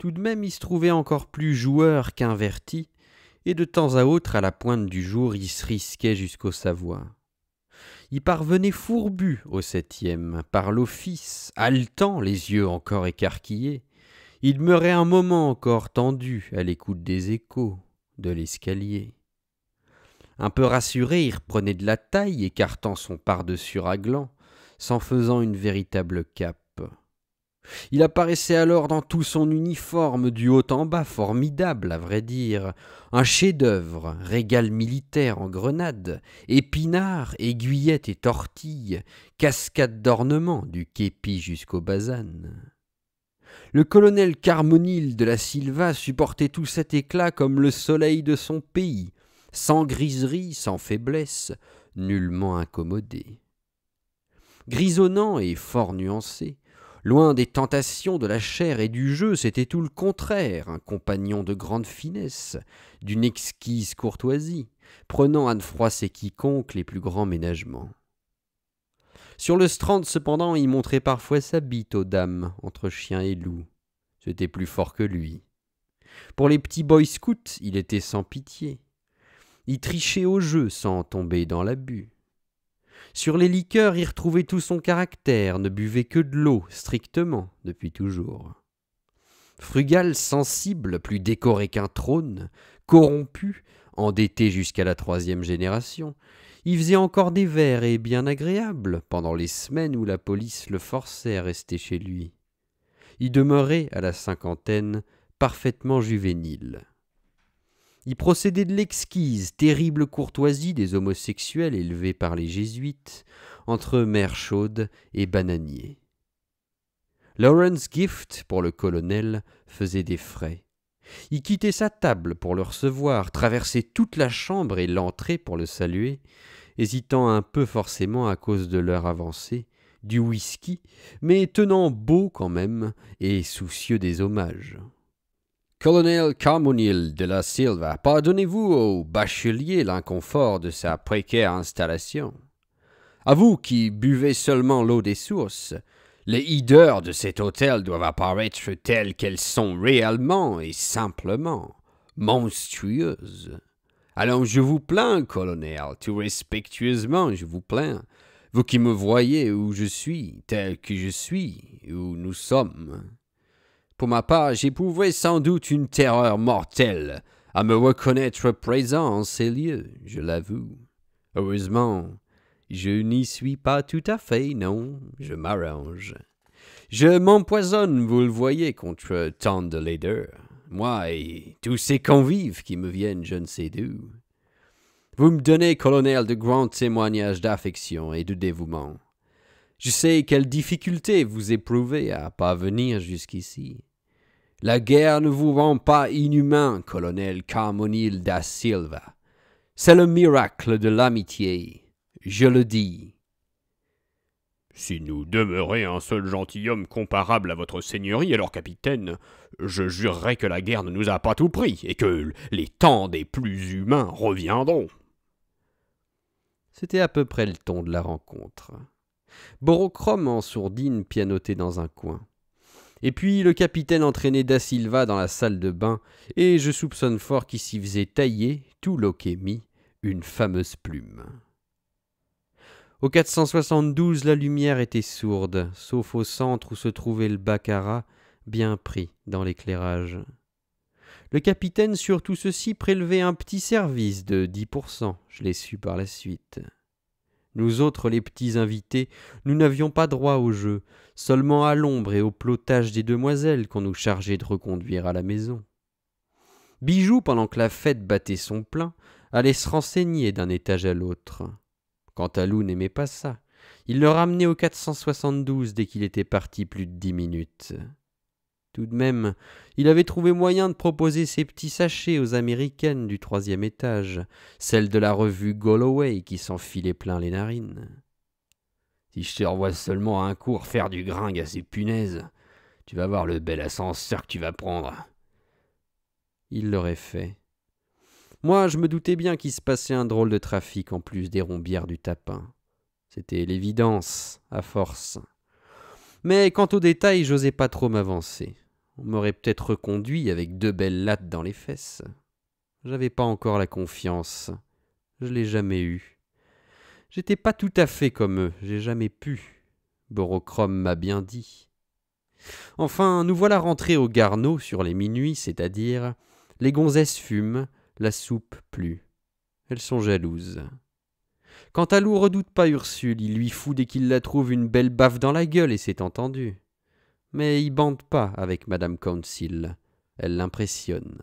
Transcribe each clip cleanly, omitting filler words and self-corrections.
Tout de même, il se trouvait encore plus joueur qu'inverti, et de temps à autre, à la pointe du jour, il se risquait jusqu'au Savoie. Il parvenait fourbu au 7e, par l'office, haletant, les yeux encore écarquillés. Il demeurait un moment encore tendu à l'écoute des échos de l'escalier. Un peu rassuré, il reprenait de la taille, écartant son pardessus raglant, s'en faisant une véritable cape. Il apparaissait alors dans tout son uniforme, du haut en bas, formidable, à vrai dire, un chef-d'œuvre, régal militaire en grenade, épinards, aiguillettes et tortilles, cascade d'ornements du képi jusqu'au basane. Le colonel Carmonil de la Silva supportait tout cet éclat comme le soleil de son pays, sans griserie, sans faiblesse, nullement incommodé. Grisonnant et fort nuancé, loin des tentations de la chair et du jeu, c'était tout le contraire, un compagnon de grande finesse, d'une exquise courtoisie, prenant à ne froisser quiconque les plus grands ménagements. Sur le Strand, cependant, il montrait parfois sa bite aux dames, entre chien et loup. C'était plus fort que lui. Pour les petits boy scouts, il était sans pitié. Il trichait au jeu sans tomber dans l'abus. Sur les liqueurs, il retrouvait tout son caractère, ne buvait que de l'eau, strictement, depuis toujours. Frugal, sensible, plus décoré qu'un trône, corrompu, endetté jusqu'à la 3e génération, il faisait encore des vers et bien agréables pendant les semaines où la police le forçait à rester chez lui. Il demeurait, à la 50aine, parfaitement juvénile. Il procédait de l'exquise, terrible courtoisie des homosexuels élevés par les jésuites, entre mer chaude et bananier. Lawrence Gift, pour le colonel, faisait des frais. Il quittait sa table pour le recevoir, traversait toute la chambre et l'entrée pour le saluer, hésitant un peu forcément à cause de l'heure avancée, du whisky, mais tenant beau quand même et soucieux des hommages. Colonel Carmonil de la Silva, pardonnez-vous au bachelier l'inconfort de sa précaire installation. À vous qui buvez seulement l'eau des sources, les hideurs de cet hôtel doivent apparaître telles qu'elles sont réellement et simplement monstrueuses. Alors je vous plains, colonel, tout respectueusement je vous plains, vous qui me voyez où je suis, tel que je suis, où nous sommes. Pour ma part, j'éprouvais sans doute une terreur mortelle à me reconnaître présent en ces lieux, je l'avoue. Heureusement, je n'y suis pas tout à fait, non, je m'arrange. Je m'empoisonne, vous le voyez, contre tant de laideur, moi et tous ces convives qui me viennent je ne sais d'où. Vous me donnez, colonel, de grands témoignages d'affection et de dévouement. Je sais quelles difficultés vous éprouvez à parvenir jusqu'ici. La guerre ne vous rend pas inhumain, colonel Carmonil da Silva. C'est le miracle de l'amitié, je le dis. Si nous demeurait un seul gentilhomme comparable à votre seigneurie, alors, capitaine, je jurerais que la guerre ne nous a pas tout pris, et que les temps des plus humains reviendront. C'était à peu près le ton de la rencontre. Borochrome en sourdine pianotait dans un coin. Et puis le capitaine entraînait Da Silva dans la salle de bain, et je soupçonne fort qu'il s'y faisait tailler, tout loquet mis, une fameuse plume. Au 472, la lumière était sourde, sauf au centre où se trouvait le baccarat, bien pris dans l'éclairage. Le capitaine, sur tout ceci, prélevait un petit service de 10%, je l'ai su par la suite. Nous autres, les petits invités, nous n'avions pas droit au jeu, seulement à l'ombre et au plotage des demoiselles qu'on nous chargeait de reconduire à la maison. Bijou, pendant que la fête battait son plein, allait se renseigner d'un étage à l'autre. Cantalou n'aimait pas ça. Il le ramenait au 472 dès qu'il était parti plus de 10 minutes. Tout de même, il avait trouvé moyen de proposer ses petits sachets aux Américaines du 3e étage, celles de la revue Galloway qui s'enfilaient plein les narines. Si je te revois seulement un cours faire du gringue à ces punaises, tu vas voir le bel ascenseur que tu vas prendre. Il l'aurait fait. Moi, je me doutais bien qu'il se passait un drôle de trafic en plus des rombières du Tapin. C'était l'évidence, à force. Mais quant aux détails, j'osais pas trop m'avancer. On m'aurait peut-être reconduit avec 2 belles lattes dans les fesses. J'avais pas encore la confiance. Je l'ai jamais eue. J'étais pas tout à fait comme eux, j'ai jamais pu. Borochrome m'a bien dit. Enfin, nous voilà rentrés au garnot sur les minuits, c'est-à-dire les gonzesses fument, la soupe plut. Elles sont jalouses. Cantalou redoute pas Ursule, il lui fout dès qu'il la trouve une belle baffe dans la gueule et c'est entendu. Mais il bande pas avec Madame Council, elle l'impressionne.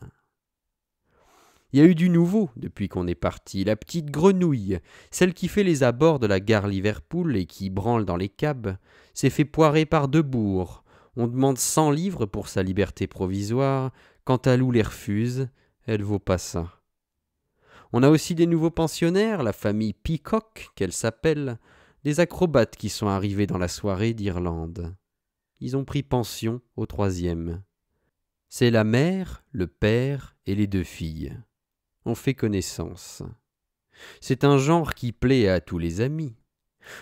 Il y a eu du nouveau depuis qu'on est parti. La petite grenouille, celle qui fait les abords de la gare Liverpool et qui branle dans les cabs, s'est fait poirer par 2 bourgs. On demande 100 livres pour sa liberté provisoire. Cantalou les refuse, elle vaut pas ça. On a aussi des nouveaux pensionnaires, la famille Peacock, qu'elle s'appelle, des acrobates qui sont arrivés dans la soirée d'Irlande. Ils ont pris pension au 3e. C'est la mère, le père et les 2 filles. On fait connaissance. C'est un genre qui plaît à tous les amis.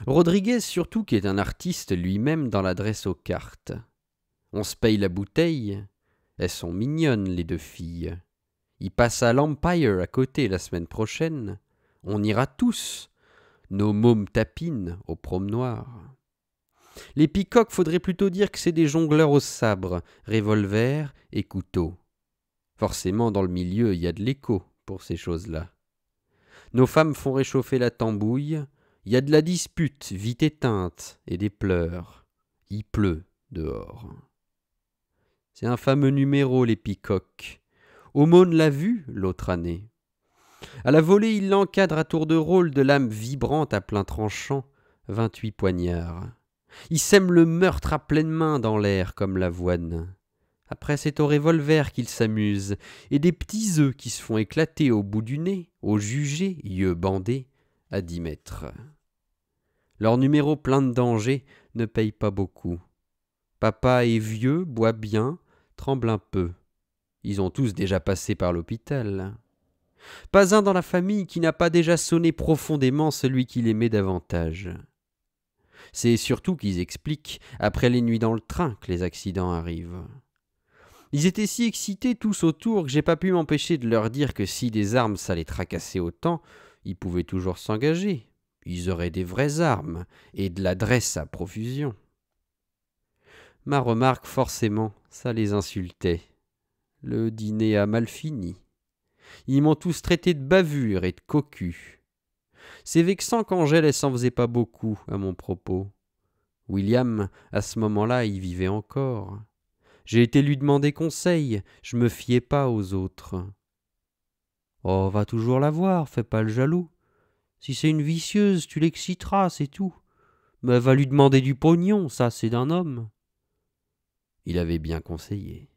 Rodriguez surtout qui est un artiste lui-même dans l'adresse aux cartes. On se paye la bouteille. Elles sont mignonnes les 2 filles. Ils passent à l'Empire à côté la semaine prochaine. On ira tous. Nos mômes tapinent au promenoir. Les Peacock, faudrait plutôt dire que c'est des jongleurs au sabre, revolver et couteau. Forcément, dans le milieu, il y a de l'écho pour ces choses-là. Nos femmes font réchauffer la tambouille. Il y a de la dispute, vite éteinte, et des pleurs. Il pleut dehors. C'est un fameux numéro, les Peacock. Aumône l'a vu l'autre année. À la volée, il l'encadre à tour de rôle de lames vibrantes à plein tranchant, 28 poignards. Il sème le meurtre à pleine main dans l'air comme l'avoine. Après, c'est au revolver qu'il s'amuse, et des petits œufs qui se font éclater au bout du nez, au jugé, yeux bandés, à 10 mètres. Leur numéro plein de danger ne paye pas beaucoup. Papa est vieux, boit bien, tremble un peu. Ils ont tous déjà passé par l'hôpital. Pas un dans la famille qui n'a pas déjà sonné profondément celui qu'il aimait davantage. C'est surtout qu'ils expliquent, après les nuits dans le train, que les accidents arrivent. Ils étaient si excités tous autour que j'ai pas pu m'empêcher de leur dire que si des armes ça les tracassait autant, ils pouvaient toujours s'engager. Ils auraient des vraies armes et de l'adresse à profusion. Ma remarque, forcément, ça les insultait. Le dîner a mal fini. Ils m'ont tous traité de bavure et de cocu. C'est vexant qu'Angèle, elle s'en faisait pas beaucoup à mon propos. William, à ce moment-là, y vivait encore. J'ai été lui demander conseil, je me fiais pas aux autres. Oh, va toujours la voir, fais pas le jaloux. Si c'est une vicieuse, tu l'exciteras, c'est tout. Mais va lui demander du pognon, ça c'est d'un homme. Il avait bien conseillé.